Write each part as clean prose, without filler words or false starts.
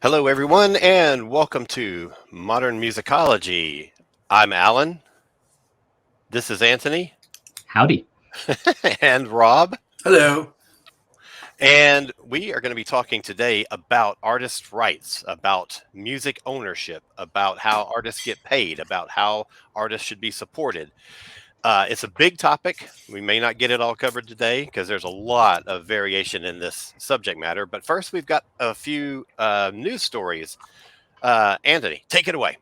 Hello, everyone, and welcome to Modern Musicology. I'm Alan. This is Anthony Howdy. and Rob. Hello. And we are going to be talking today about artists' rights, about music ownership, about how artists get paid, about how artists should be supported. It's a big topic. We may not get it all covered today because there's a lot of variation in this subject matter. But first, we've got a few news stories. Anthony, take it away.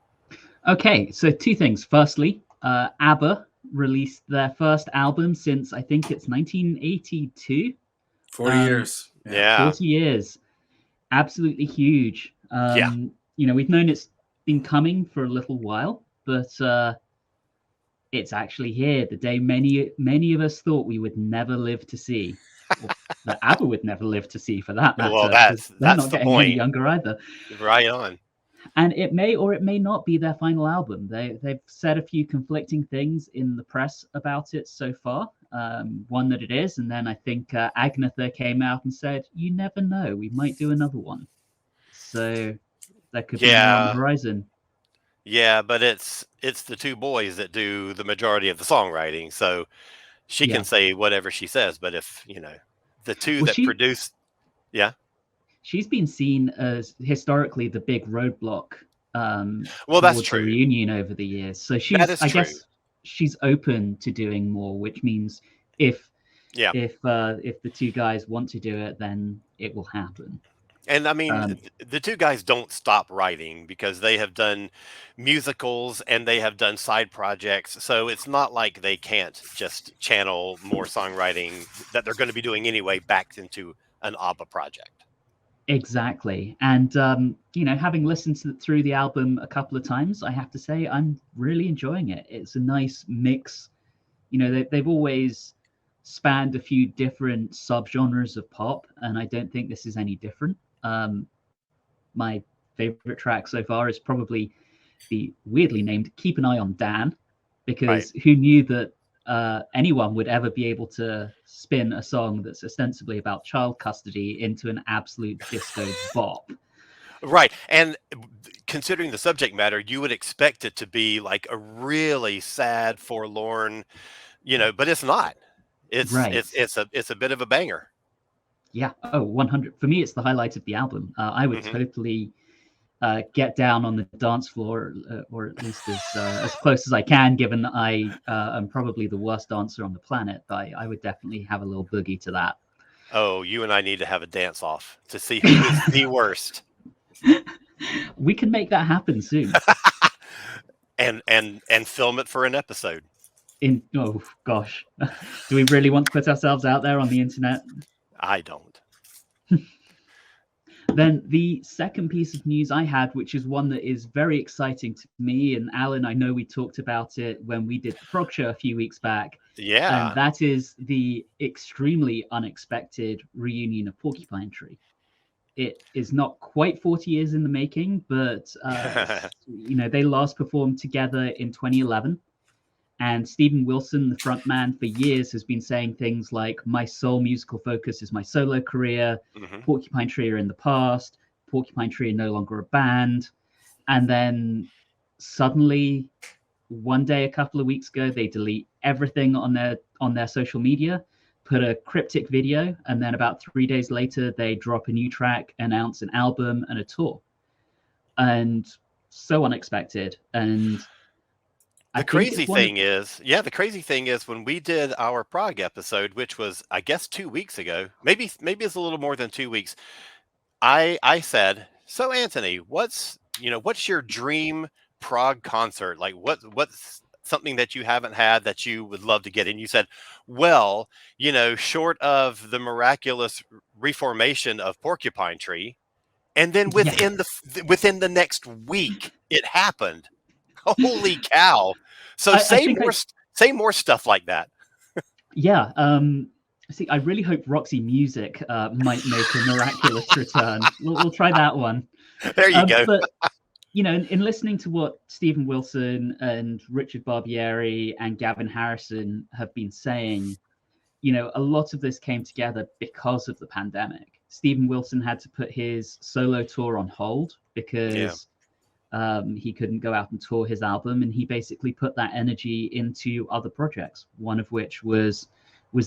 Okay, so two things. Firstly, ABBA released their first album since I think it's 1982. 40 years. Yeah. 40 years. Absolutely huge. We've known it's been coming for a little while, but it's actually here. The day many of us thought we would never live to see. Or that ABBA would never live to see, for that matter. Well, that's they're not the getting point. any younger either. Right on. And it may or it may not be their final album. They've said a few conflicting things in the press about it so far. One that it is, and then I think Agnetha came out and said, "You never know, we might do another one." So there could be more on the horizon. Yeah, but it's the two boys that do the majority of the songwriting, so she can say whatever she says. But if the two that produce, she's been seen as historically the big roadblock. Well, that's true. The reunion over the years, so I guess she's open to doing more, which means if the two guys want to do it, then it will happen. And I mean, the two guys don't stop writing because they have done musicals and they have done side projects. So it's not like they can't just channel more songwriting that they're going to be doing anyway back into an ABBA project. Exactly. And, having listened through the album a couple of times, I have to say I'm really enjoying it. It's a nice mix. They've always spanned a few different subgenres of pop, and I don't think this is any different. My favorite track so far is probably the weirdly named Keep an Eye on Dan, because who knew that anyone would ever be able to spin a song that's ostensibly about child custody into an absolute disco bop. Right. And considering the subject matter, you would expect it to be like a really sad, forlorn, but it's not. It's a bit of a banger. Yeah. Oh, 100. For me, it's the highlight of the album. I would totally get down on the dance floor, or at least as close as I can, given that I am probably the worst dancer on the planet. But I would definitely have a little boogie to that. Oh, you and I need to have a dance off to see who is the worst. We can make that happen soon. and film it for an episode. Oh gosh, do we really want to put ourselves out there on the internet? I don't. Then the second piece of news I had, which is one that is very exciting to me and Alan, I know we talked about it when we did the Prog Show a few weeks back. Yeah. And that is the extremely unexpected reunion of Porcupine Tree. It is not quite 40 years in the making, but they last performed together in 2011. And Steven Wilson, the frontman, for years has been saying things like, "My sole musical focus is my solo career. Porcupine Tree are in the past. Porcupine Tree are no longer a band." And then suddenly, one day, a couple of weeks ago, they delete everything on their social media, put a cryptic video, and then about 3 days later, they drop a new track, announce an album and a tour. And so unexpected. And the crazy thing is when we did our Prague episode, which was, I guess, 2 weeks ago, maybe it's a little more than 2 weeks. I said, "So Anthony, what's your dream Prague concert? Like what's something that you haven't had that you would love to get?" And you said, "Well, short of the miraculous reformation of Porcupine Tree," and then within the next week, it happened. Holy cow! So say more stuff like that. Yeah. See, I really hope Roxy Music might make a miraculous return. We'll try that one. There you go. But in listening to what Steven Wilson and Richard Barbieri and Gavin Harrison have been saying, a lot of this came together because of the pandemic. Steven Wilson had to put his solo tour on hold because he couldn't go out and tour his album, and he basically put that energy into other projects, one of which was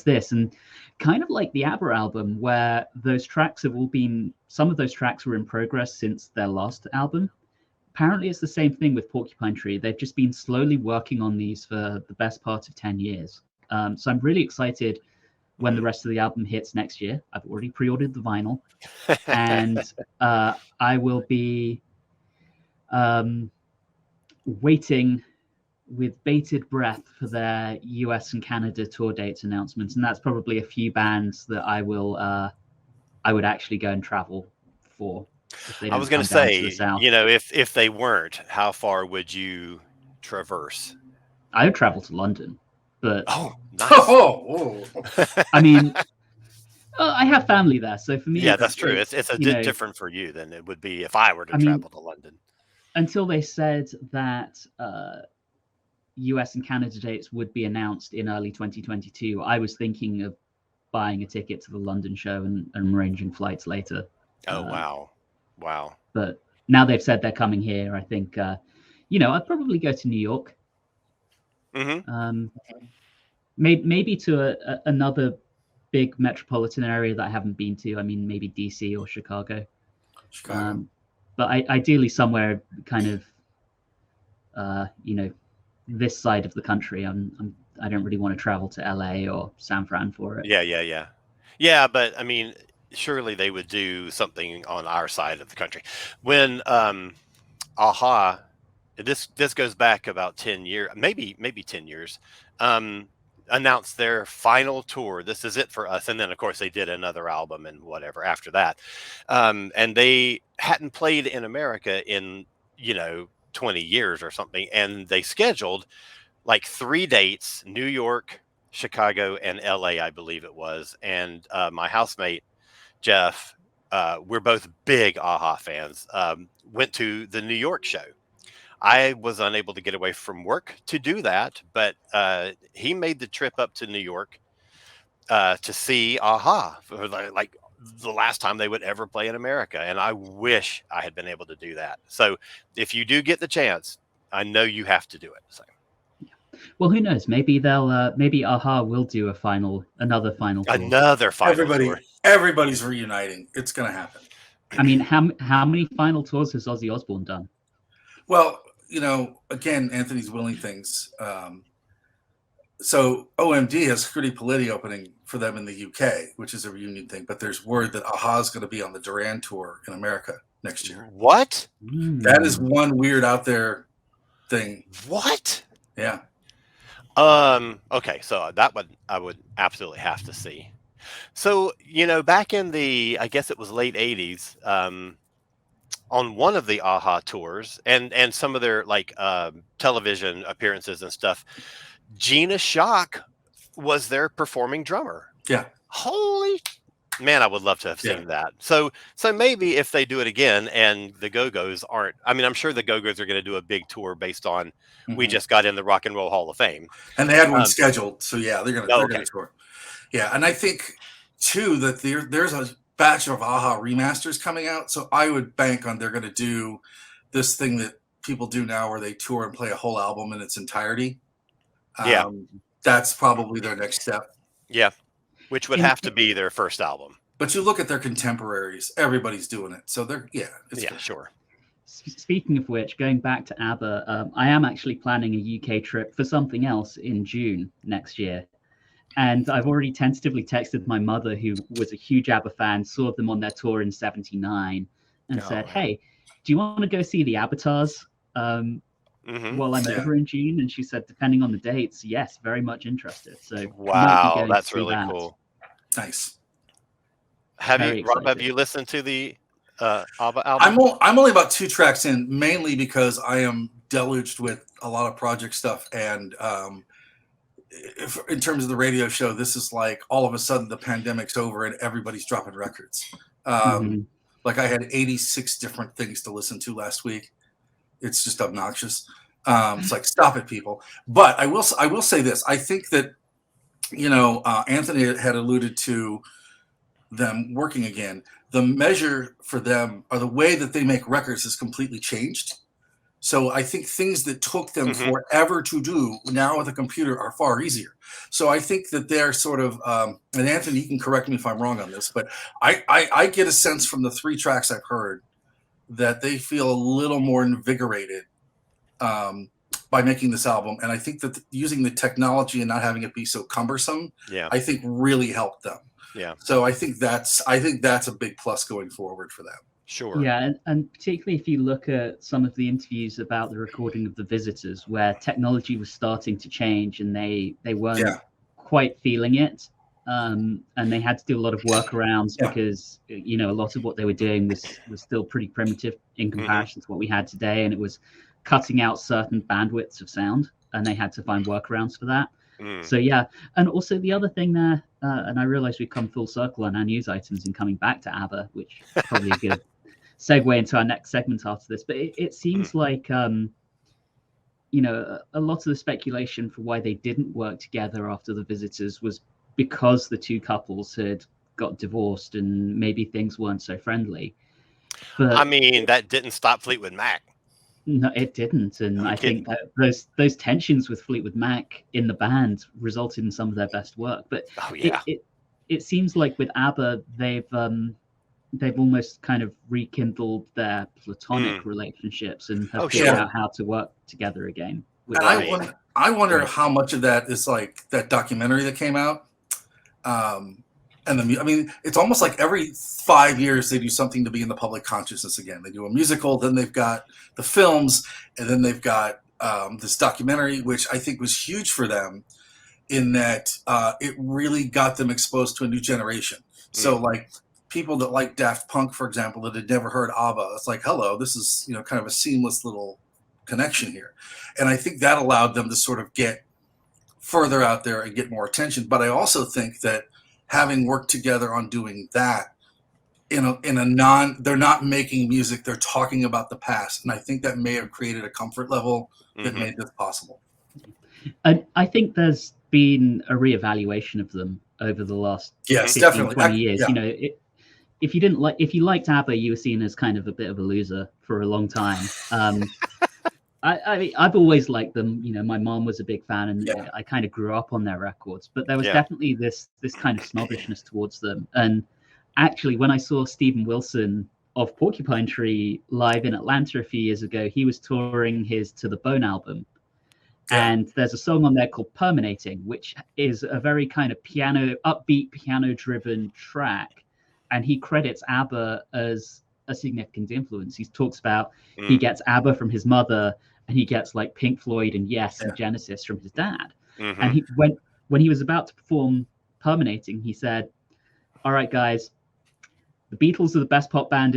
this. And kind of like the ABBA album, where those tracks have all been, some of those tracks were in progress since their last album. Apparently it's the same thing with Porcupine Tree. They've just been slowly working on these for the best part of 10 years. So I'm really excited when the rest of the album hits next year. I've already pre-ordered the vinyl, and I will be waiting with bated breath for their US and Canada tour dates announcements. And that's probably a few bands that I would actually go and travel for. If they don't I was going to come down to say, the South. if they weren't, how far would you traverse? I would travel to London, but nice. I mean, I have family there, so for me, yeah, that's true. It's a bit different for you than it would be if I were to travel to London. Until they said that US and Canada dates would be announced in early 2022, I was thinking of buying a ticket to the London show and arranging flights later. Oh, wow. But now they've said they're coming here, I think, I'd probably go to New York. Mm-hmm. Maybe to another big metropolitan area that I haven't been to. I mean, maybe DC or Chicago. But ideally somewhere kind of, this side of the country. I don't really want to travel to LA or San Fran for it. Yeah, but I mean, surely they would do something on our side of the country. When AHA, this goes back about 10 years, maybe 10 years, announced their final tour. This is it for us. And then of course they did another album and whatever after that. And they hadn't played in America in 20 years or something, and they scheduled like 3 dates: New York, Chicago, and LA, I believe it was. And my housemate Jeff, we're both big AHA fans, went to the New York show. I was unable to get away from work to do that, but he made the trip up to New York to see AHA for like the last time they would ever play in America. And I wish I had been able to do that. So if you do get the chance, I know you have to do it. So. Well, who knows? Maybe maybe AHA will do another final tour. Everybody's reuniting. It's going to happen. I mean, how many final tours has Ozzy Osbourne done? Well, again, Anthony's willing things. So OMD has Scritti Politti opening for them in the UK, which is a reunion thing. But there's word that AHA is going to be on the Duran tour in America next year. What? That is one weird out there thing. What? Yeah. Okay, so that one I would absolutely have to see. So, back in the, I guess it was late 80s, on one of the AHA tours and some of their television appearances and stuff, Gina Schock was their performing drummer. Yeah. Holy man, I would love to have seen that. So maybe if they do it again and the Go-Go's aren't, I mean, I'm sure the Go-Go's are going to do a big tour based on we just got in the Rock and Roll Hall of Fame. And they had one scheduled. So yeah, they're going to tour. Yeah. And I think too, that there's a batch of AHA remasters coming out. So I would bank on they're going to do this thing that people do now where they tour and play a whole album in its entirety. That's probably their next step. Yeah. Which would have to be their first album. But you look at their contemporaries, everybody's doing it. So they're, it's good. Sure. Speaking of which, going back to ABBA, I am actually planning a UK trip for something else in June next year. And I've already tentatively texted my mother, who was a huge ABBA fan, saw them on their tour in '79, and said, hey, do you want to go see the Avatars while I'm over in June? And she said, depending on the dates, yes, very much interested. So wow, that's really cool. Nice. Have you listened to the ABBA album? I'm only about 2 tracks in, mainly because I am deluged with a lot of project stuff. And in terms of the radio show, this is like all of a sudden the pandemic's over and everybody's dropping records. Like I had 86 different things to listen to last week. It's just obnoxious. It's like, stop it, people. But I will say this. I think that Anthony had alluded to them working again. The measure for them, or the way that they make records, has completely changed. So I think things that took them forever to do now with a computer are far easier. So I think that they're sort of, and Anthony, you can correct me if I'm wrong on this, but I get a sense from the 3 tracks I've heard that they feel a little more invigorated by making this album. And I think that using the technology and not having it be so cumbersome, I think really helped them. Yeah. So I think that's a big plus going forward for them. Sure. Yeah, and particularly if you look at some of the interviews about the recording of The Visitors, where technology was starting to change and they weren't quite feeling it, and they had to do a lot of workarounds because a lot of what they were doing was still pretty primitive in comparison to what we had today, and it was cutting out certain bandwidths of sound, and they had to find workarounds for that. So yeah, and also the other thing there, and I realize we've come full circle on our news items and coming back to ABBA, which is probably a good segue into our next segment after this, but it seems like a lot of the speculation for why they didn't work together after The Visitors was because the two couples had got divorced and maybe things weren't so friendly. But I mean, that didn't stop Fleetwood Mac. No, it didn't, and I think that those tensions with Fleetwood Mac in the band resulted in some of their best work. But it seems like with ABBA, they've almost kind of rekindled their platonic relationships and have figured out how to work together again. And I wonder how much of that is like that documentary that came out. And it's almost like every 5 years they do something to be in the public consciousness again. They do a musical, then they've got the films, and then they've got this documentary, which I think was huge for them in that it really got them exposed to a new generation. So like people that like Daft Punk, for example, that had never heard ABBA, it's like, hello, this is kind of a seamless little connection here. And I think that allowed them to sort of get further out there and get more attention. But I also think that having worked together on doing that they're not making music, they're talking about the past. And I think that may have created a comfort level that made this possible. And I think there's been a reevaluation of them over the last 15, definitely 20 years. If you liked ABBA, you were seen as kind of a bit of a loser for a long time. I've always liked them. My mom was a big fan, and I kind of grew up on their records. But there was definitely this kind of snobbishness towards them. And actually, when I saw Steven Wilson of Porcupine Tree live in Atlanta a few years ago, he was touring his To the Bone album. And there's a song on there called Permeating, which is a very kind of upbeat, piano-driven track. And he credits ABBA as a significant influence. He talks about he gets ABBA from his mother, and he gets like Pink Floyd and Yes and Genesis from his dad. And he when he was about to perform Permeating, he said, "All right, guys, the Beatles are the best pop band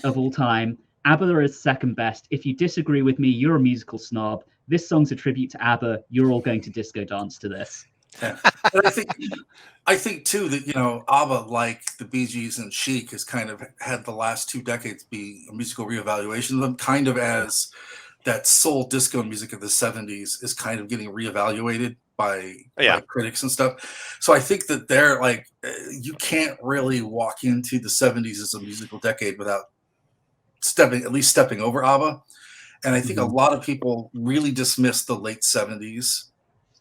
of all time. ABBA is second best. If you disagree with me, you're a musical snob. This song's a tribute to ABBA. You're all going to disco dance to this." Yeah. I think too that ABBA, like the Bee Gees and Chic, has kind of had the last 2 decades be a musical reevaluation of them, kind of as that soul disco music of the 70s is kind of getting reevaluated by critics and stuff. So I think that they're like, you can't really walk into the 70s as a musical decade without stepping over ABBA. And I think a lot of people really dismissed the late 70s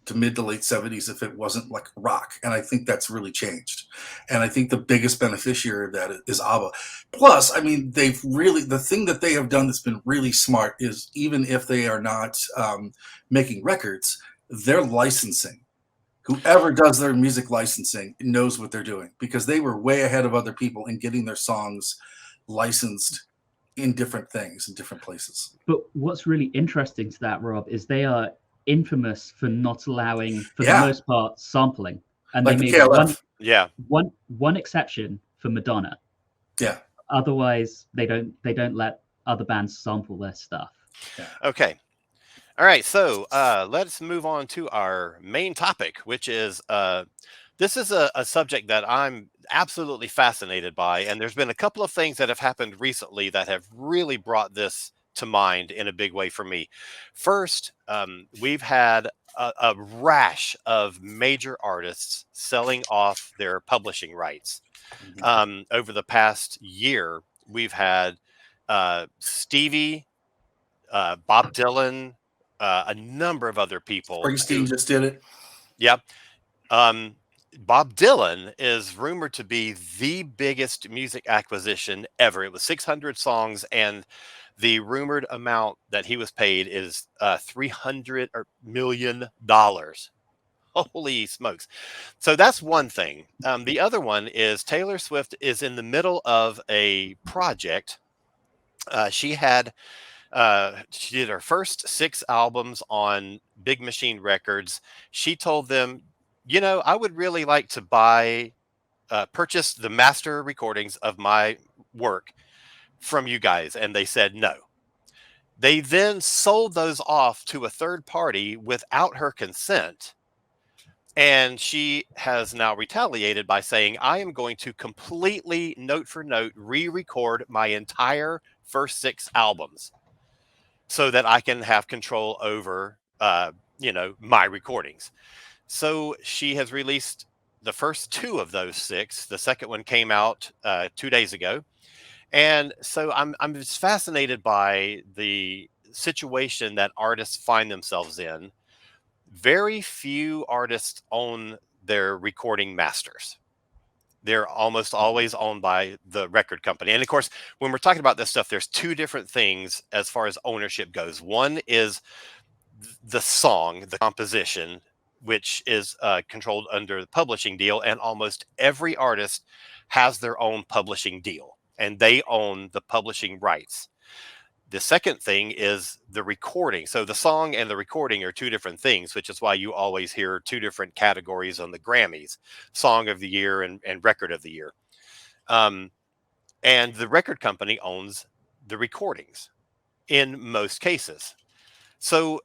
to mid to late 70s if it wasn't like rock. And I think that's really changed. And I think the biggest beneficiary of that is ABBA. Plus, I mean, the thing that they have done that's been really smart is, even if they are not making records, they're licensing. Whoever does their music licensing knows what they're doing, because they were way ahead of other people in getting their songs licensed in different things, in different places. But what's really interesting to that, Rob, is they are infamous for not allowing, for the most part, sampling. And like they made one exception for Madonna. Yeah. Otherwise, they don't let other bands sample their stuff. Yeah. Okay. All right. So let's move on to our main topic, which is this is a subject that I'm absolutely fascinated by. And there's been a couple of things that have happened recently that have really brought this to mind in a big way for me. First, we've had a rash of major artists selling off their publishing rights. Over the past year, we've had Stevie, Bob Dylan, a number of other people Springsteen who, just did it. yep. Um, Bob Dylan is rumored to be the biggest music acquisition ever. It was 600 songs, and the rumored amount that he was paid is $300 million. Holy smokes. So that's one thing. The other one is Taylor Swift is in the middle of a project. She did her first 6 albums on Big Machine Records. She told them, I would really like to purchase the master recordings of my work from you guys. And they said no. They then sold those off to a third party without her consent. And she has now retaliated by saying, I am going to completely, note for note, re-record my entire first 6 albums so that I can have control over, my recordings. So she has released the first 2 of those 6. The second one came out 2 days ago. And so I'm just fascinated by the situation that artists find themselves in. Very few artists own their recording masters. They're almost always owned by the record company. And of course, when we're talking about this stuff, there's 2 different things as far as ownership goes. One is the song, the composition, which is controlled under the publishing deal. And almost every artist has their own publishing deal, and they own the publishing rights. The second thing is the recording. So the song and the recording are 2 different things, which is why you always hear 2 different categories on the Grammys: Song of the Year and Record of the Year. And the record company owns the recordings in most cases. So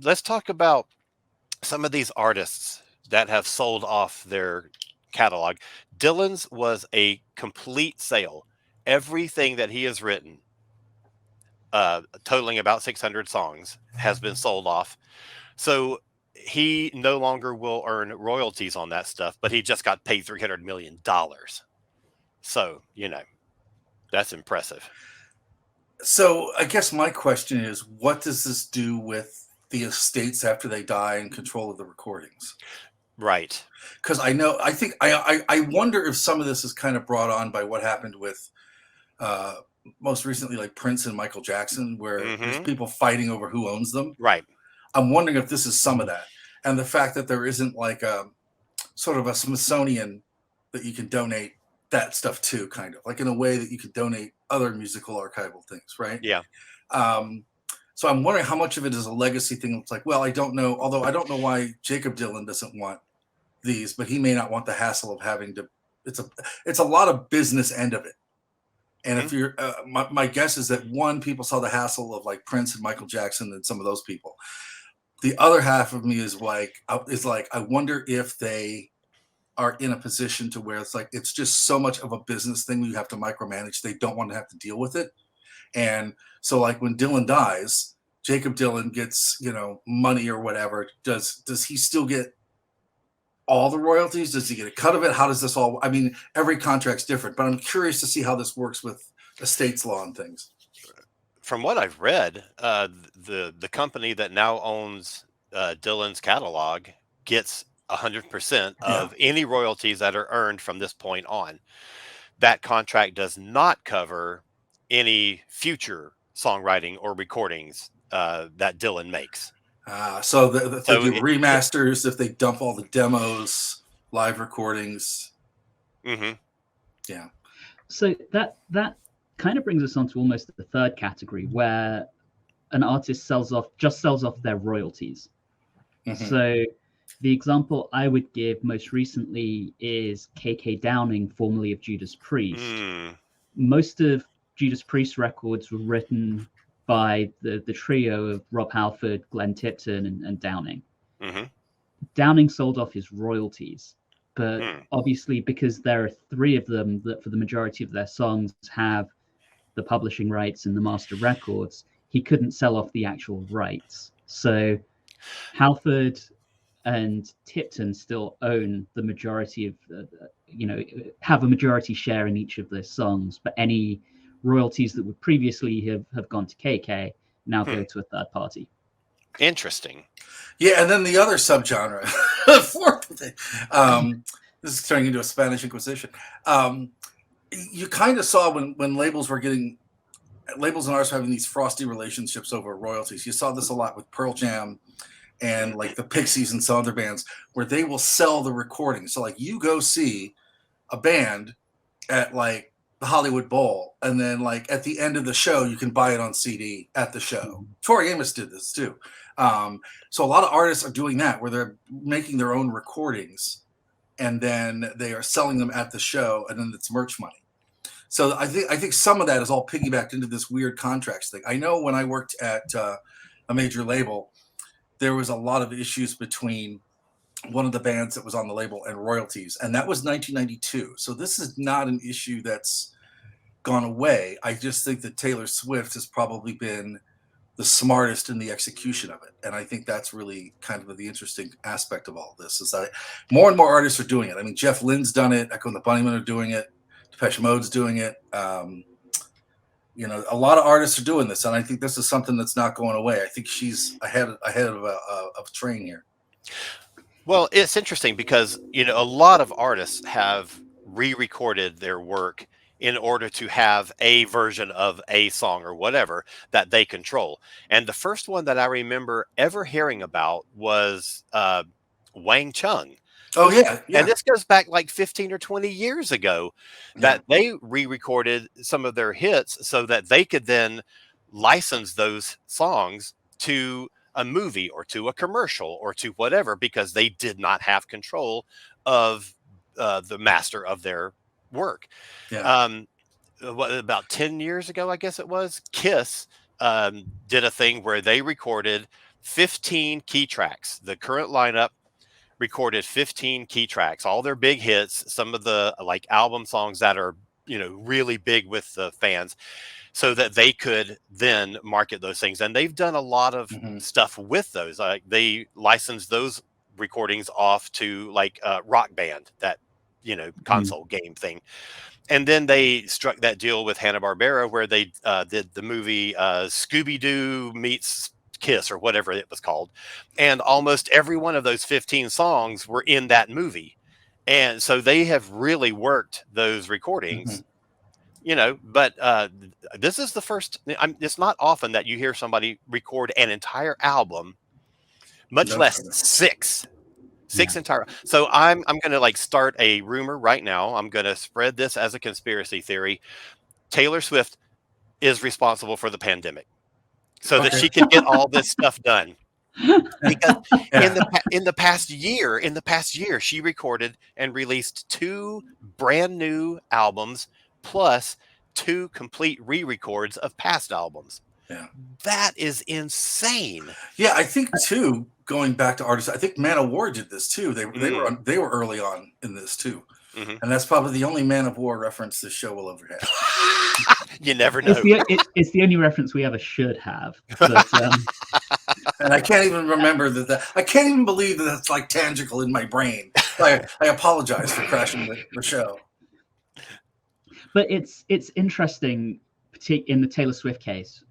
let's talk about some of these artists that have sold off their catalog. Dylan's was a complete sale. Everything that he has written, totaling about 600 songs, has been sold off. So he no longer will earn royalties on that stuff, but he just got paid $300 million. So, that's impressive. So I guess my question is, what does this do with the estates after they die in control of the recordings? Right. Because I wonder if some of this is kind of brought on by what happened with most recently, like Prince and Michael Jackson, where there's people fighting over who owns them. Right. I'm wondering if this is some of that. And the fact that there isn't like a sort of a Smithsonian that you can donate that stuff to, kind of like in a way that you could donate other musical archival things, right? Yeah. So I'm wondering how much of it is a legacy thing. It's like, well, I don't know. Although I don't know why Jacob Dylan doesn't want these, but he may not want the hassle of having to. It's a lot of business end of it. And if you're, my guess is that people saw the hassle of like Prince and Michael Jackson and some of those people. The other half of me is like, I wonder if they are in a position to where it's like, it's just so much of a business thing you have to micromanage. They don't want to have to deal with it. And so like when Dylan dies, Jacob Dylan gets, money or whatever. Does he still get all the royalties? Does he get a cut of it? How does this all, I mean, every contract's different, but I'm curious to see how this works with estates law and things. From what I've read, the company that now owns Dylan's catalog gets 100% of any royalties that are earned from this point on. That contract does not cover any future songwriting or recordings that Dylan makes. So if they do remasters, if they dump all the demos, live recordings. Yeah. So that kind of brings us on to almost the third category, where an artist sells off their royalties. So the example I would give most recently is KK Downing, formerly of Judas Priest. Most of Judas Priest records were written by the trio of Rob Halford, Glenn Tipton, and Downing. Downing sold off his royalties, but obviously because there are 3 of them that for the majority of their songs have the publishing rights and the master records, he couldn't sell off the actual rights. So Halford and Tipton still own the majority of, have a majority share in each of their songs, but any royalties that would previously have gone to KK now go to a third party. Interesting. Yeah, and then the other subgenre, the fourth thing, this is turning into a Spanish Inquisition. You kind of saw when labels and artists were having these frosty relationships over royalties. You saw this a lot with Pearl Jam and like the Pixies and some other bands, where they will sell the recording. So like you go see a band at like the Hollywood Bowl, and then like at the end of the show you can buy it on CD at the show. Tori Amos did this too. So a lot of artists are doing that, where they're making their own recordings and then they are selling them at the show, and then it's merch money. So I think some of that is all piggybacked into this weird contracts thing. I know when I worked at a major label, there was a lot of issues between one of the bands that was on the label and royalties, and that was 1992. So this is not an issue that's gone away. I just think that Taylor Swift has probably been the smartest in the execution of it, and I think that's really kind of the interesting aspect of all this, is that more and more artists are doing it. I mean, Jeff Lynne's done it, Echo and the Bunnymen are doing it, Depeche Mode's doing it. A lot of artists are doing this, and I think this is something that's not going away. I think she's ahead of a train here. Well, it's interesting because, a lot of artists have re-recorded their work in order to have a version of a song or whatever that they control. And the first one that I remember ever hearing about was Wang Chung. Oh, yeah. And this goes back like 15 or 20 years ago that they re-recorded some of their hits so that they could then license those songs to a movie or to a commercial or to whatever, because they did not have control of the master of their work. Yeah. About 10 years ago, I guess it was, Kiss did a thing where they recorded 15 key tracks. The current lineup recorded 15 key tracks, all their big hits, some of the like album songs that are, really big with the fans, so that they could then market those things. And they've done a lot of stuff with those. They licensed those recordings off to like Rock Band, that, console game thing. And then they struck that deal with Hanna-Barbera where they did the movie Scooby-Doo meets Kiss or whatever it was called. And almost every one of those 15 songs were in that movie. And so they have really worked those recordings, but this is the first. It's not often that you hear somebody record an entire album, much less six entire. So I'm going to like start a rumor right now. I'm going to spread this as a conspiracy theory. Taylor Swift is responsible for the pandemic so that she can get all this stuff done. Because in the past year, she recorded and released 2 brand new albums plus 2 complete re-records of past albums. Yeah, that is insane. Yeah, I think too. Going back to artists, I think Man of War did this too. They were early on in this too, and that's probably the only Man of War reference this show will ever have. You never know. It's the only reference we ever should have. But, and I can't even remember that. I can't even believe that that's like tangible in my brain. I apologize for crashing the show. But it's interesting in the Taylor Swift case,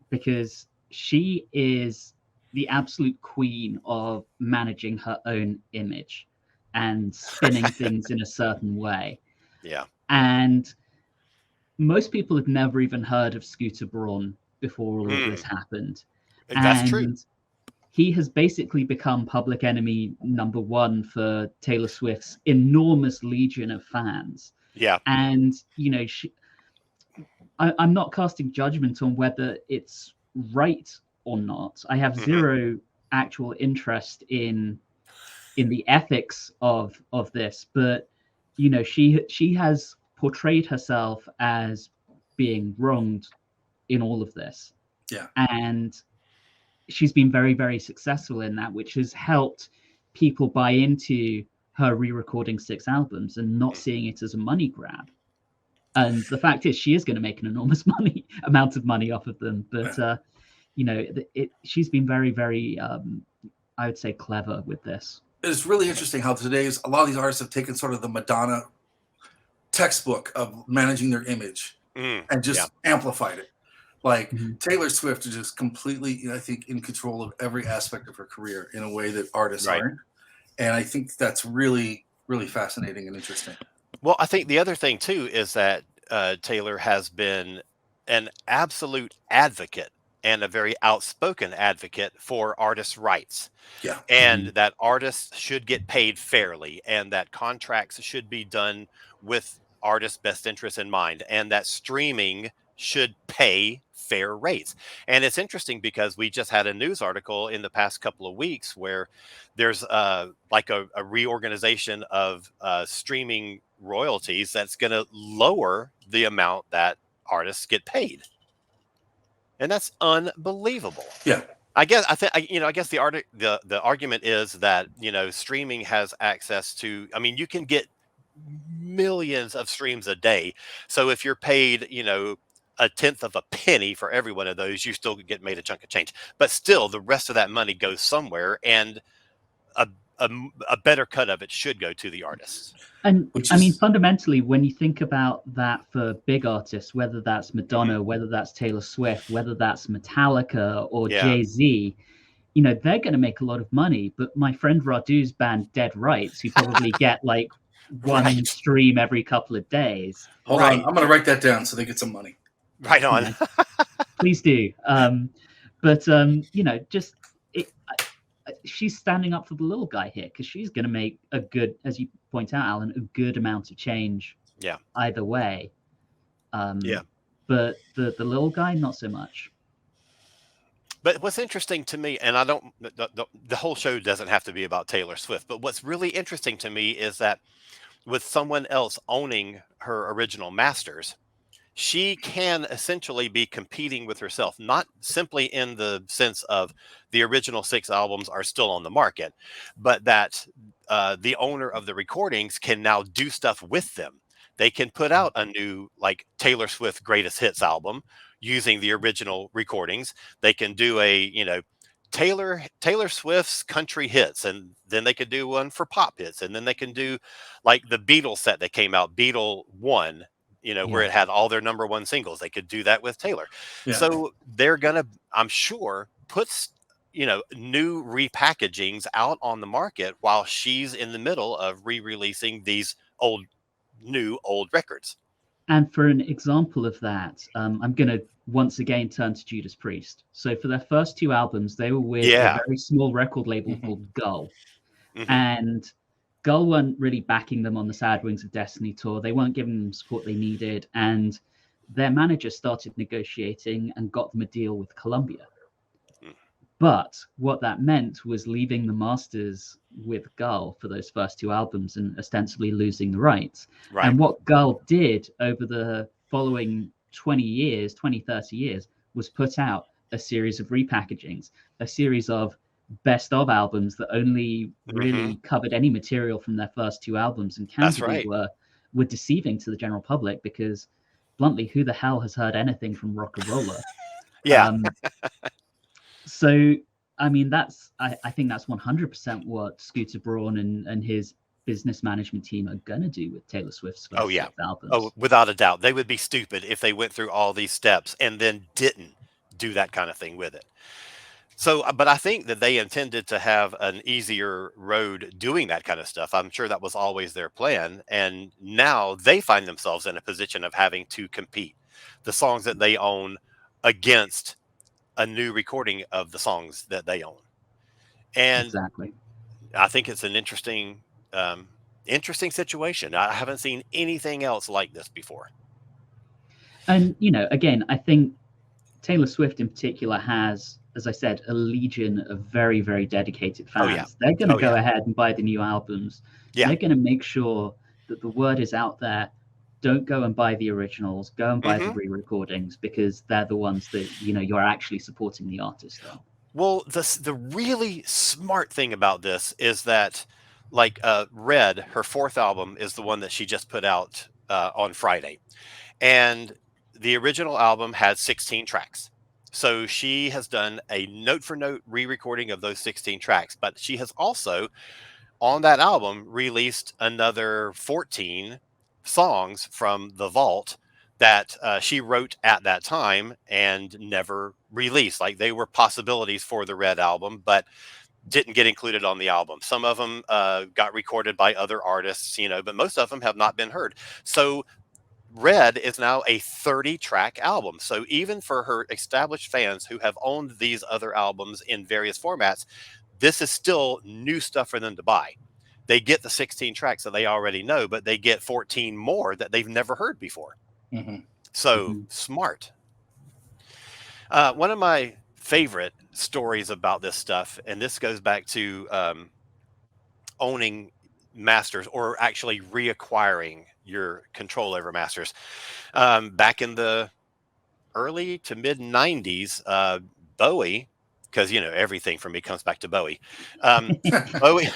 because she is the absolute queen of managing her own image and spinning things in a certain way. Yeah. And most people have never even heard of Scooter Braun before all of this happened. That's true. He has basically become public enemy number 1 for Taylor Swift's enormous legion of fans. Yeah. And, I'm not casting judgment on whether it's right or not. I have zero actual interest in the ethics of this, but she has portrayed herself as being wronged in all of this. Yeah. And she's been very, very successful in that, which has helped people buy into her re-recording 6 albums and not seeing it as a money grab. And the fact is, she is going to make an enormous amount of money off of them. But she's been very, very, I would say, clever with this. It's really interesting how today's a lot of these artists have taken sort of the Madonna textbook of managing their image and just amplified it. Like Taylor Swift is just completely, I think, in control of every aspect of her career in a way that artists aren't. And I think that's really, really fascinating and interesting. Well, I think the other thing too is that Taylor has been an absolute advocate and a very outspoken advocate for artists' rights. Yeah. And that artists should get paid fairly, and that contracts should be done with artists' best interests in mind, and that streaming should pay fair rates. And it's interesting because we just had a news article in the past couple of weeks where there's like a reorganization of streaming royalties that's going to lower the amount that artists get paid. And that's unbelievable. Yeah. I guess the argument is that, streaming has access to, you can get millions of streams a day. So if you're paid, a tenth of a penny for every one of those, you still get made a chunk of change. But still, the rest of that money goes somewhere, and a better cut of it should go to the artists. And fundamentally, when you think about that for big artists, whether that's Madonna, whether that's Taylor Swift, whether that's Metallica or Jay-Z, they're going to make a lot of money. But my friend Radu's band Dead Rights, who probably get like one stream every couple of days. Hold on, I'm going to write that down so they get some money. Right on. Please do. She's standing up for the little guy here because she's going to make a good, as you point out, Alan, a good amount of change. Yeah. Either way. But the little guy, not so much. But what's interesting to me, and the whole show doesn't have to be about Taylor Swift, but what's really interesting to me is that with someone else owning her original masters, she can essentially be competing with herself, not simply in the sense of the original 6 albums are still on the market, but that the owner of the recordings can now do stuff with them. They can put out a new, like, Taylor Swift Greatest Hits album using the original recordings. They can do a, Taylor Swift's country hits, and then they could do one for pop hits, and then they can do like the Beatles set that came out, Beatle 1, where it had all their #1 singles. They could do that with Taylor. Yeah. So they're gonna, I'm sure, put new repackagings out on the market while she's in the middle of re-releasing these old records. And for an example of that, I'm going to once again turn to Judas Priest. So for their first 2 albums, they were with a very small record label called Gull. And Gull weren't really backing them on the Sad Wings of Destiny tour. They weren't giving them support they needed. And their manager started negotiating and got them a deal with Columbia. But what that meant was leaving the masters with Gull for those first 2 albums and ostensibly losing the rights. Right. And what Gull did over the following 20, 30 years was put out a series of repackagings, a series of best of albums that only really covered any material from their first 2 albums, and candidly were deceiving to the general public because, bluntly, who the hell has heard anything from Rock-a-Roller? So, I think that's 100% what Scooter Braun and his business management team are going to do with Taylor Swift's first 6 albums. Oh, without a doubt. They would be stupid if they went through all these steps and then didn't do that kind of thing with it. So, but I think that they intended to have an easier road doing that kind of stuff. I'm sure that was always their plan. And now they find themselves in a position of having to compete the songs that they own against a new recording of the songs that they own. And I think it's an interesting situation. I haven't seen anything else like this before. And, again, I think Taylor Swift in particular has, as I said, a legion of very, very dedicated fans. They're going to go ahead and buy the new albums. They're going to make sure that the word is out there. Don't go and buy the originals. Go and buy the re-recordings, because they're the ones that, you're actually supporting the artist on. Well, the really smart thing about this is that, like, Red, her 4th album, is the one that she just put out on Friday, and the original album had 16 tracks. So she has done a note for note re-recording of those 16 tracks, but she has also on that album released another 14 songs from the vault that she wrote at that time and never released. Like they were possibilities for the Red album, but didn't get included on the album. Some of them got recorded by other artists, but most of them have not been heard. So Red is now a 30-track album. So even for her established fans who have owned these other albums in various formats, this is still new stuff for them to buy. They get the 16 tracks that they already know, but they get 14 more that they've never heard before. Mm-hmm. So smart. One of my favorite stories about this stuff, and this goes back to owning masters or actually reacquiring your control over masters. Back in the early to mid 90s, Bowie, because everything for me comes back to Bowie. Bowie,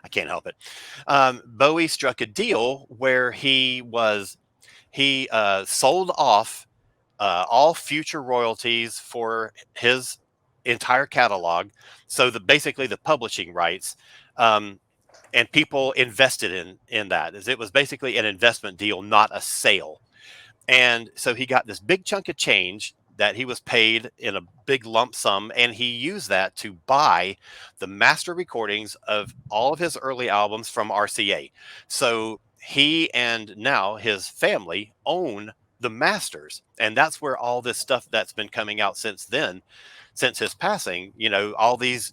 I can't help it. Bowie struck a deal where he sold off all future royalties for his entire catalog. So basically the publishing rights, and people invested in that. It was basically an investment deal, not a sale. And so he got this big chunk of change that he was paid in a big lump sum, and he used that to buy the master recordings of all of his early albums from RCA. So he and now his family own the masters, and that's where all this stuff that's been coming out since then, since his passing, all these,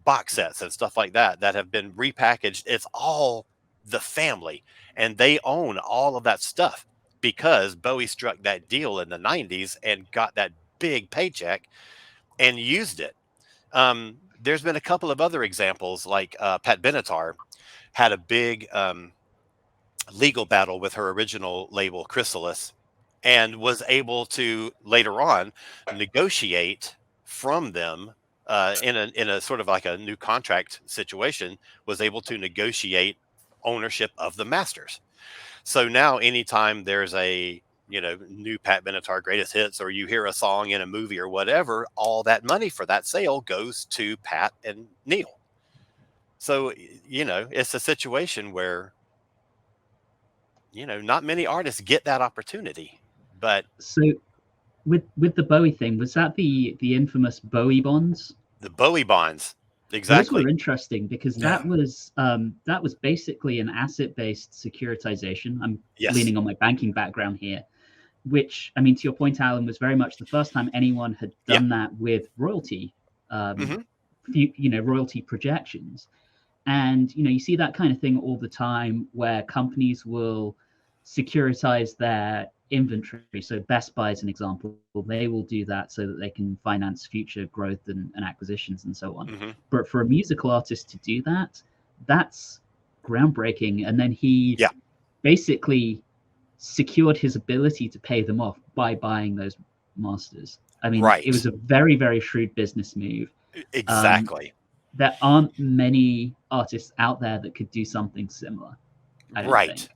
box sets and stuff like that have been repackaged. It's all the family, and they own all of that stuff because Bowie struck that deal in the 90s and got that big paycheck and used it. There's been a couple of other examples, like Pat Benatar had a big legal battle with her original label, Chrysalis, and was able to later on negotiate from them in a sort of like a new contract situation, was able to negotiate ownership of the masters. So now anytime there's a new Pat Benatar greatest hits, or you hear a song in a movie or whatever, all that money for that sale goes to Pat and Neil. So it's a situation where not many artists get that opportunity. But so with the Bowie thing, was that the infamous Bowie Bonds? The Bowie Bonds. Exactly. Those were interesting because that was basically an asset-based securitization. I'm leaning on my banking background here, which, I mean, to your point, Alan, was very much the first time anyone had done that with royalty, royalty projections. And, you see that kind of thing all the time where companies will securitize their inventory. So Best Buy is an example. They will do that so that they can finance future growth and acquisitions and so on. But for a musical artist to do that, that's groundbreaking. And then he basically secured his ability to pay them off by buying those masters. I mean, it was a very, very shrewd business move. Exactly. There aren't many artists out there that could do something similar. I don't think.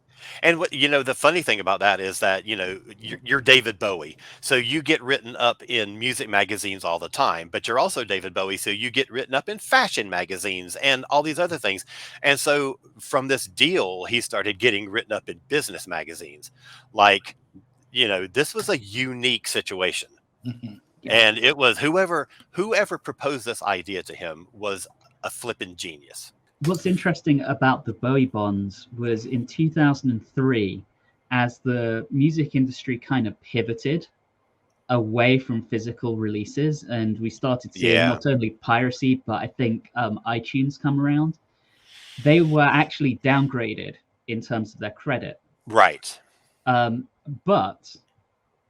And what the funny thing about that is that you're David Bowie, so you get written up in music magazines all the time, but you're also David Bowie, so you get written up in fashion magazines and all these other things. And so from this deal, he started getting written up in business magazines. Like, this was a unique situation. And it was whoever proposed this idea to him was a flippin' genius. What's interesting about the Bowie Bonds was in 2003, as the music industry kind of pivoted away from physical releases, and we started seeing not only piracy, but I think iTunes come around, they were actually downgraded in terms of their credit. Right. But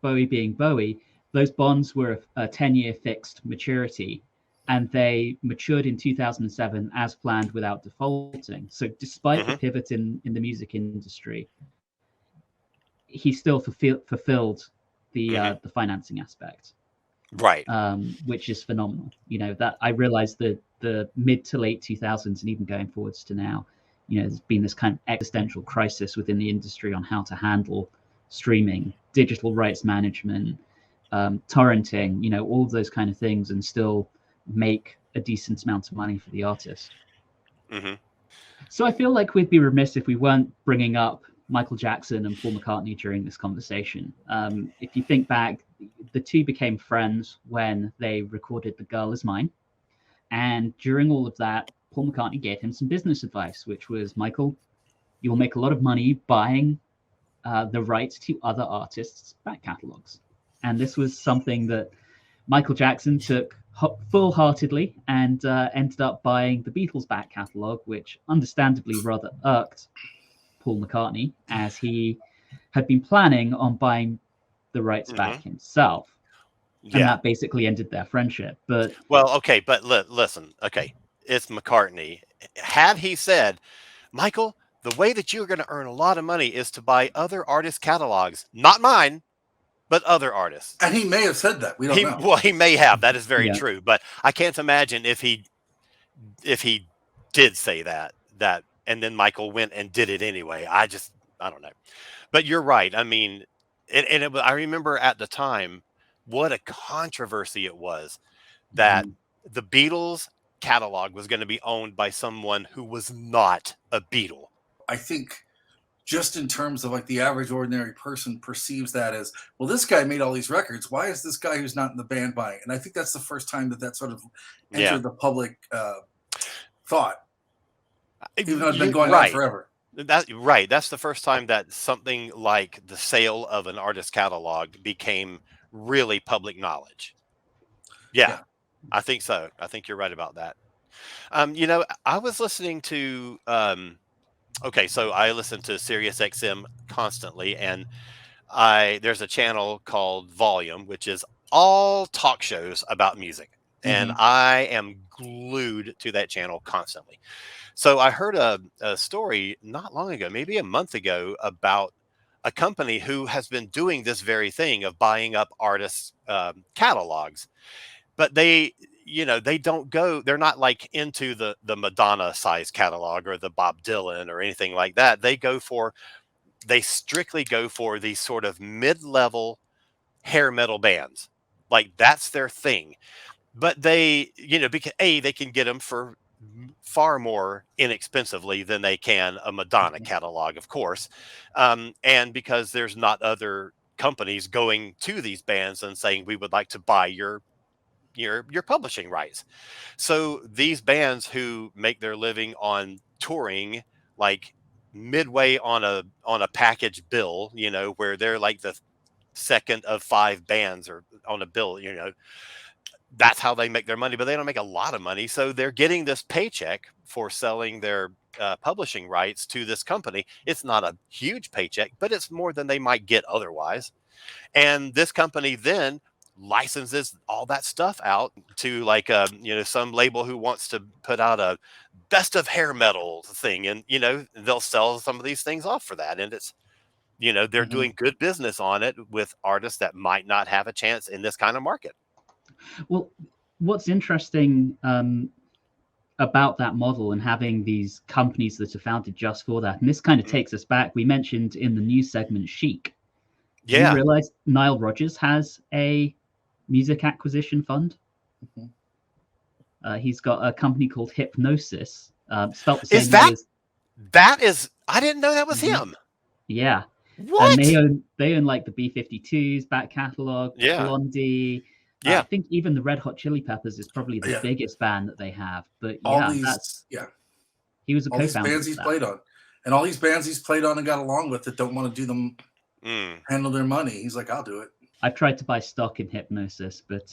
Bowie being Bowie, those bonds were a 10-year fixed maturity, and they matured in 2007 as planned without defaulting. So despite the pivot in the music industry, he still fulfilled the financing aspect. Right. Which is phenomenal. That I realize that the mid to late 2000s and even going forwards to now, there's been this kind of existential crisis within the industry on how to handle streaming, digital rights management, torrenting, all of those kind of things, and still make a decent amount of money for the artist. Mm-hmm. So I feel like we'd be remiss if we weren't bringing up Michael Jackson and Paul McCartney during this conversation. If you think back, the two became friends when they recorded The Girl Is Mine. And during all of that, Paul McCartney gave him some business advice, which was, Michael, you'll make a lot of money buying the rights to other artists' back catalogs. And this was something that Michael Jackson took full-heartedly and ended up buying the Beatles' back catalogue, which understandably rather irked Paul McCartney, as he had been planning on buying the rights back himself. And that basically ended their friendship. But listen, okay, it's McCartney. Had he said, Michael, the way that you're going to earn a lot of money is to buy other artists' catalogs, not mine, but other artists. And he may have said that. We don't know. Well, he may have. That is very true. But I can't imagine if he did say that, and then Michael went and did it anyway. I don't know. But you're right. I mean, I remember at the time what a controversy it was that the Beatles catalog was going to be owned by someone who was not a Beatle. I think just in terms of like the average ordinary person perceives that as, well, this guy made all these records. Why is this guy who's not in the band buying? And I think that's the first time that sort of entered the public thought, even though it's been going on forever. That's the first time that something like the sale of an artist catalog became really public knowledge. Yeah, I think so. I think you're right about that. I was listening to so I listen to Sirius XM constantly, and there's a channel called Volume, which is all talk shows about music, and I am glued to that channel constantly. So I heard a story not long ago, maybe a month ago, about a company who has been doing this very thing of buying up artists' catalogs, but they don't go, they're not like into the Madonna size catalog or the Bob Dylan or anything like that. They strictly go for these sort of mid-level hair metal bands. Like that's their thing. But they, because they can get them for far more inexpensively than they can a Madonna catalog, of course. And because there's not other companies going to these bands and saying, we would like to buy your publishing rights. So these bands who make their living on touring, like midway on a package bill, where they're like the second of 5 bands or on a bill, that's how they make their money, but they don't make a lot of money. So they're getting this paycheck for selling their publishing rights to this company. It's not a huge paycheck, but it's more than they might get otherwise. And this company then licenses all that stuff out to like some label who wants to put out a best of hair metal thing, and they'll sell some of these things off for that, and it's they're doing good business on it with artists that might not have a chance in this kind of market. Well, what's interesting about that model and having these companies that are founded just for that, and this kind of takes us back, we mentioned in the news segment Chic. You realize Nile Rodgers has a music acquisition fund? He's got a company called Hypnosis, spelled the same way as... That is, I didn't know that was him. Yeah. What? And they own like the B-52s back catalog, Blondie. I think even the Red Hot Chili Peppers is probably the biggest band that they have. But he was a co-founder. All these bands he's played on, and all these bands he's played on and got along with that don't want to do them, handle their money. He's like, I'll do it. I've tried to buy stock in Hypnosis, but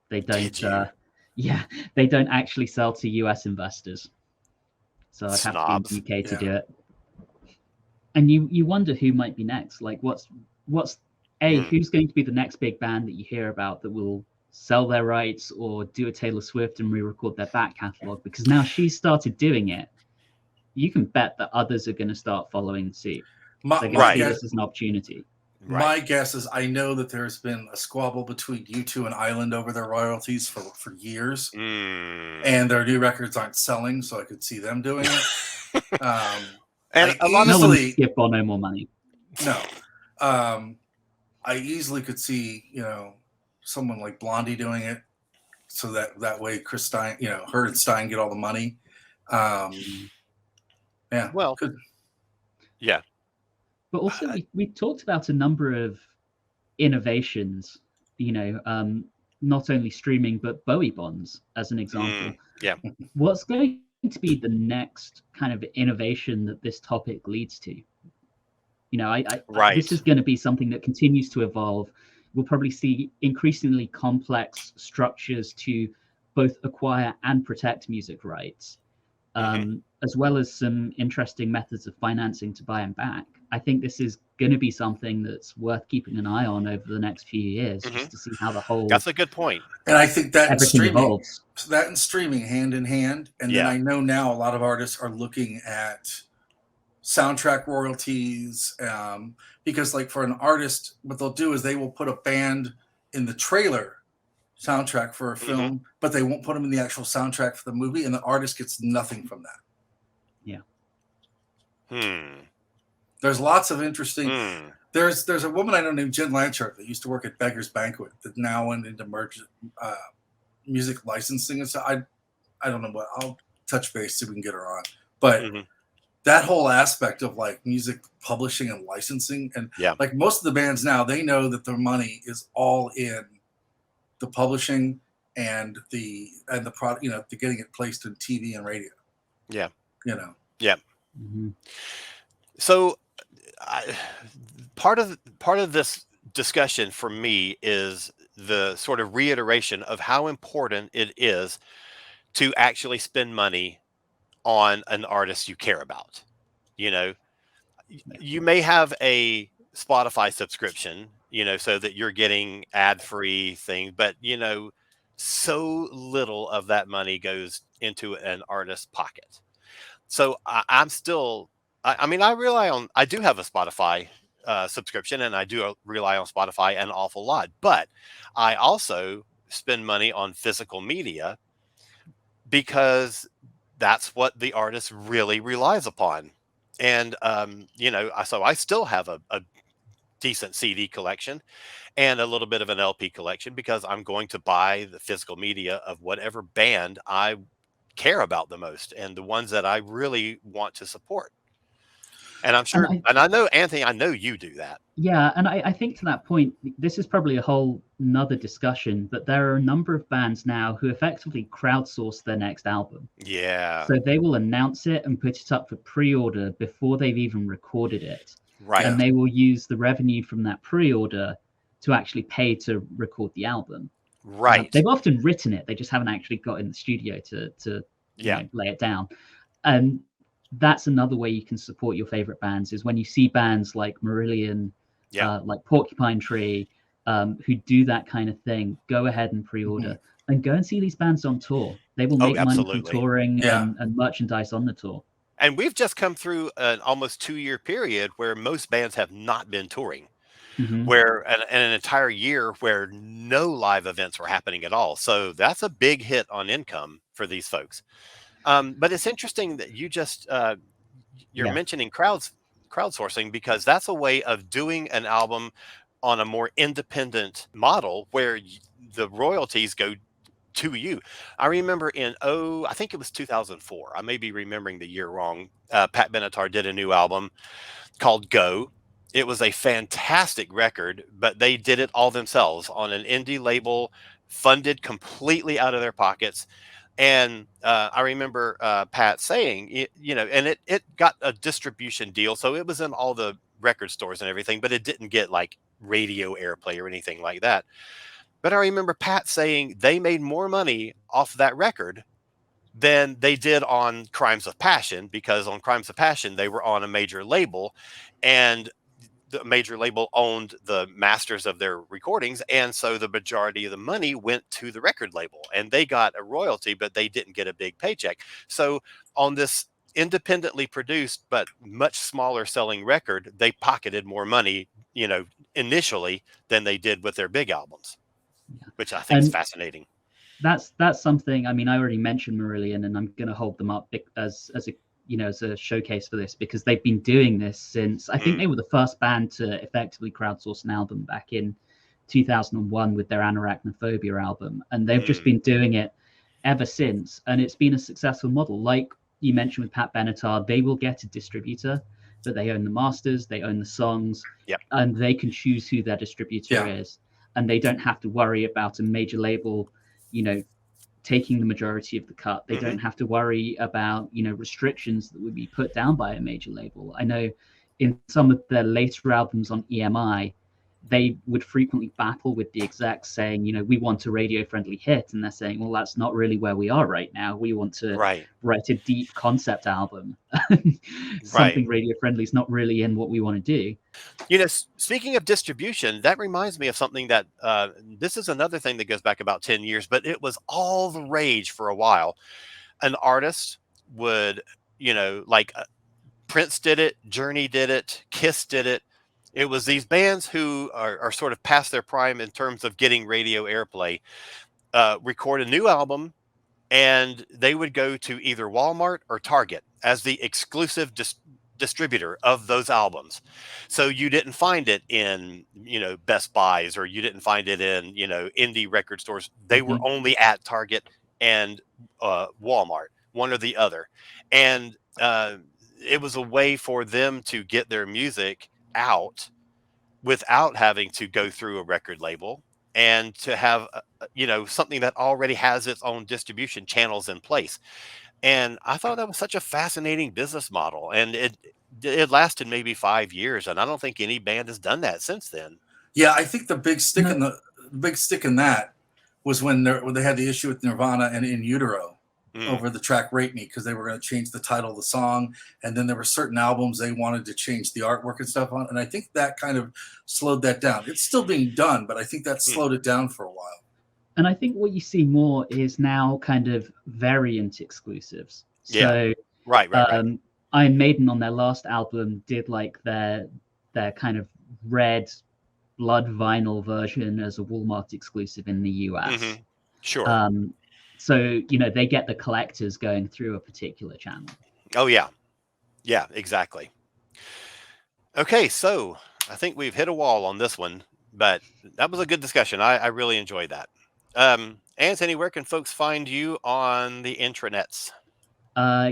they don't. They don't actually sell to US investors, so I'd have to be in the UK to do it. And you wonder who might be next. Like, who's going to be the next big band that you hear about that will sell their rights or do a Taylor Swift and re-record their back catalog? Because now she's started doing it, you can bet that others are going to start following suit. They're going to see this as an opportunity. My guess is, I know that there's been a squabble between U2 and Island over their royalties for years, and their new records aren't selling, so I could see them doing it. And I a lot of No one easily would give Bono more money. no. I easily could see, someone like Blondie doing it, so that way Chris Stein, her and Stein get all the money. Yeah, well, could. yeah. But also, we talked about a number of innovations, not only streaming, but Bowie Bonds, as an example. Yeah. What's going to be the next kind of innovation that this topic leads to? This is going to be something that continues to evolve. We'll probably see increasingly complex structures to both acquire and protect music rights, as well as some interesting methods of financing to buy them back. I think this is going to be something that's worth keeping an eye on over the next few years, just to see how the whole That's a good point. And I think that everything evolves. That and streaming hand in hand. And then I know now a lot of artists are looking at soundtrack royalties, because like for an artist, what they'll do is they will put a band in the trailer soundtrack for a film, but they won't put them in the actual soundtrack for the movie, and the artist gets nothing from that. There's lots of interesting. There's a woman I know named Jen Lanchard that used to work at Beggar's Banquet that now went into music licensing, and so I don't know what, I'll touch base so we can get her on, but that whole aspect of like music publishing and licensing, and like most of the bands now, they know that their money is all in the publishing and the product, the getting it placed in TV and radio. So part of this discussion for me is the sort of reiteration of how important it is to actually spend money on an artist you care about. You may have a Spotify subscription, so that you're getting ad-free thing, but so little of that money goes into an artist's pocket. So I do have a Spotify subscription, and I do rely on Spotify an awful lot, but I also spend money on physical media because that's what the artist really relies upon. And, so I still have a decent CD collection and a little bit of an LP collection because I'm going to buy the physical media of whatever band I care about the most and the ones that I really want to support. And I'm sure, and I know, Anthony, I know you do that. Yeah, and I think to that point, this is probably a whole nother discussion, but there are a number of bands now who effectively crowdsource their next album. Yeah. So they will announce it and put it up for pre-order before they've even recorded it. Right. And they will use the revenue from that pre-order to actually pay to record the album. Right. They've often written it, they just haven't actually got in the studio to lay it down. And that's another way you can support your favorite bands, is when you see bands like Marillion, like Porcupine Tree, who do that kind of thing, go ahead and pre-order and go and see these bands on tour. They will make money from touring and merchandise on the tour. And we've just come through an almost 2-year period where most bands have not been touring, where an entire year where no live events were happening at all. So that's a big hit on income for these folks. But it's interesting that you just you're mentioning crowdsourcing, because that's a way of doing an album on a more independent model where the royalties go to you. I remember I think it was 2004. I may be remembering the year wrong. Pat Benatar did a new album called Go. It was a fantastic record, but they did it all themselves on an indie label, funded completely out of their pockets. And I remember Pat saying, and it got a distribution deal. So it was in all the record stores and everything, but it didn't get like radio airplay or anything like that. But I remember Pat saying they made more money off that record than they did on Crimes of Passion, because on Crimes of Passion, they were on a major label, and the major label owned the masters of their recordings. And so the majority of the money went to the record label and they got a royalty, but they didn't get a big paycheck. So on this independently produced, but much smaller selling record, they pocketed more money, initially than they did with their big albums, which I think is fascinating. That's something. I mean, I already mentioned Marillion, and I'm going to hold them up as a as a showcase for this, because they've been doing this since, I think they were the first band to effectively crowdsource an album back in 2001 with their Anarachnophobia album, and they've just been doing it ever since, and it's been a successful model. Like you mentioned with Pat Benatar, they will get a distributor, but they own the masters, they own the songs, and they can choose who their distributor is, and they don't have to worry about a major label, taking the majority of the cut. They don't have to worry about, restrictions that would be put down by a major label. I know in some of their later albums on EMI, they would frequently battle with the execs saying, we want a radio-friendly hit. And they're saying, well, that's not really where we are right now. We want to write a deep concept album. Something radio-friendly is not really in what we want to do. Speaking of distribution, that reminds me of something that this is another thing that goes back about 10 years, but it was all the rage for a while. An artist would, like Prince did it, Journey did it, Kiss did it. It was these bands who are sort of past their prime in terms of getting radio airplay, record a new album, and they would go to either Walmart or Target as the exclusive distributor of those albums. So you didn't find it in, Best Buys, or you didn't find it in, indie record stores. They were only at Target and Walmart, one or the other. And it was a way for them to get their music out without having to go through a record label, and to have something that already has its own distribution channels in place. And I thought that was such a fascinating business model, and it lasted maybe 5 years, and I don't think any band has done that since then. Yeah, I think the big stick in that was when they had the issue with Nirvana and In Utero over the track Rape Me, because they were going to change the title of the song, and then there were certain albums they wanted to change the artwork and stuff on, and I think that kind of slowed that down. It's still being done, but I think that slowed it down for a while. And I think what you see more is now kind of variant exclusives. So right. Iron Maiden on their last album did like their kind of red blood vinyl version as a Walmart exclusive in the US. Sure. So, they get the collectors going through a particular channel. Oh, yeah. Yeah, exactly. Okay, so I think we've hit a wall on this one, but that was a good discussion. I really enjoyed that. Anthony, where can folks find you on the intranets?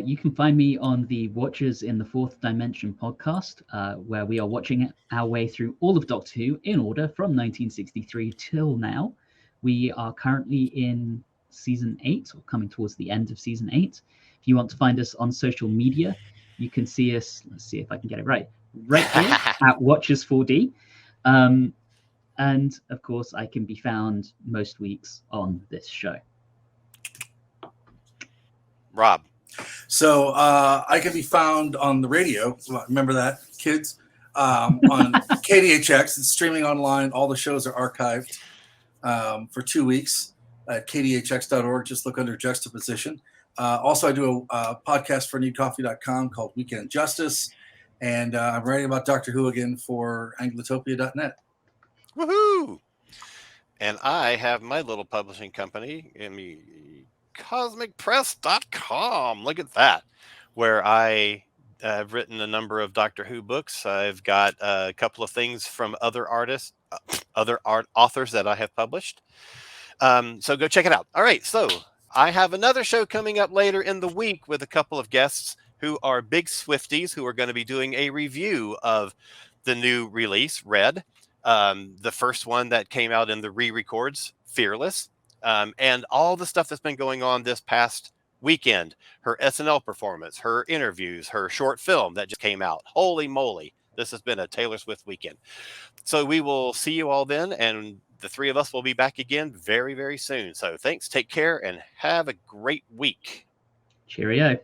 You can find me on the Watchers in the Fourth Dimension podcast, where we are watching our way through all of Doctor Who in order from 1963 till now. We are currently in season 8, or coming towards the end of season 8. If you want to find us on social media, you can see us, let's see if I can get it right here at Watchers4D. And of course, I can be found most weeks on this show. Rob. So I can be found on the radio. Remember that, kids? On KDHX. It's streaming online. All the shows are archived for 2 weeks at kdhx.org. Just look under Juxtaposition. Also, I do a podcast for needcoffee.com called Weekend Justice. And I'm writing about Doctor Who again for anglotopia.net. Woohoo! And I have my little publishing company, cosmicpress.com. Look at that, where I have written a number of Doctor Who books. I've got a couple of things from other authors that I have published. So go check it out. All right, so I have another show coming up later in the week with a couple of guests who are big Swifties, who are going to be doing a review of the new release, Red. The first one that came out in the re-records, Fearless, and all the stuff that's been going on this past weekend. Her SNL performance, her interviews, her short film that just came out. Holy moly, this has been a Taylor Swift weekend. So we will see you all then, and the three of us will be back again very, very soon. So thanks, take care, and have a great week. Cheerio.